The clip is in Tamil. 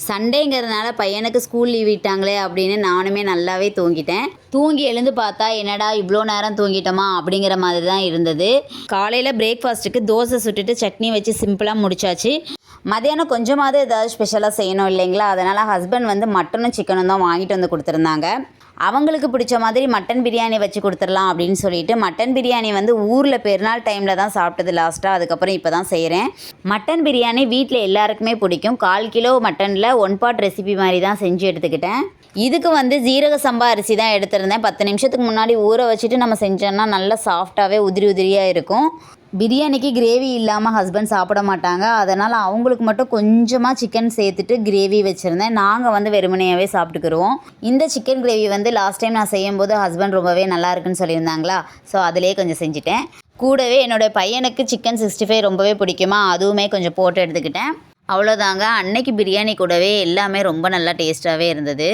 சண்டேங்கிறதுனால பையனுக்கு ஸ்கூல் லீவ் விட்டாங்களே அப்படின்னு நானுமே நல்லாவே தூங்கிட்டேன். தூங்கி எழுந்து பார்த்தா என்னடா இவ்வளோ நேரம் தூங்கிட்டோமா அப்படிங்கிற மாதிரி தான் இருந்தது. காலையில் பிரேக்ஃபாஸ்ட்டுக்கு தோசை சுட்டுட்டு சட்னி வச்சு சிம்பிளாக முடிச்சாச்சு. மதியானம் கொஞ்சமாவது ஏதாவது ஸ்பெஷலாக செய்யணும் இல்லைங்களா, அதனால் ஹஸ்பண்ட் வந்து மட்டனும் சிக்கனும் தான் வாங்கிட்டு வந்து கொடுத்துருந்தாங்க. அவங்களுக்கு பிடிச்ச மாதிரி மட்டன் பிரியாணி வச்சு கொடுத்துடலாம் அப்படின்னு சொல்லிட்டு மட்டன் பிரியாணி வந்து ஊரில் பெருநாள் டைமில் தான் சாப்பிட்டது லாஸ்ட்டாக. அதுக்கப்புறம் இப்போ தான் செய்கிறேன். மட்டன் பிரியாணி வீட்டில் எல்லாருக்குமே பிடிக்கும். 1/4 கிலோ மட்டனில் 1 பார்ட் ரெசிபி மாதிரி தான் செஞ்சு எடுத்துக்கிட்டேன். இதுக்கு வந்து ஜீரக சம்பா அரிசி தான் எடுத்திருந்தேன். 10 நிமிஷத்துக்கு முன்னாடி ஊற வச்சுட்டு நம்ம செஞ்சோன்னா நல்லா சாஃப்டாகவே உதிரி உதிரியாக இருக்கும். பிரியாணிக்கு கிரேவி இல்லாமல் ஹஸ்பண்ட் சாப்பிட மாட்டாங்க. அதனால் அவங்களுக்கு மட்டும் கொஞ்சமாக சிக்கன் சேர்த்துட்டு கிரேவி வச்சுருந்தேன். நாங்கள் வந்து வெறுமனையாகவே சாப்பிட்டுக்குருவோம். இந்த சிக்கன் கிரேவி வந்து லாஸ்ட் டைம் நான் செய்யும்போது ஹஸ்பண்ட் ரொம்பவே நல்லா இருக்குன்னு சொல்லியிருந்தாங்களா, ஸோ அதிலே கொஞ்சம் செஞ்சுட்டேன். கூடவே என்னோடய பையனுக்கு சிக்கன் 65 ரொம்பவே பிடிக்குமா, அதுவுமே கொஞ்சம் போட்டு எடுத்துக்கிட்டேன். அவ்வளோதாங்க. அன்னைக்கு பிரியாணி கூடவே எல்லாமே ரொம்ப நல்லா டேஸ்ட்டாகவே இருந்தது.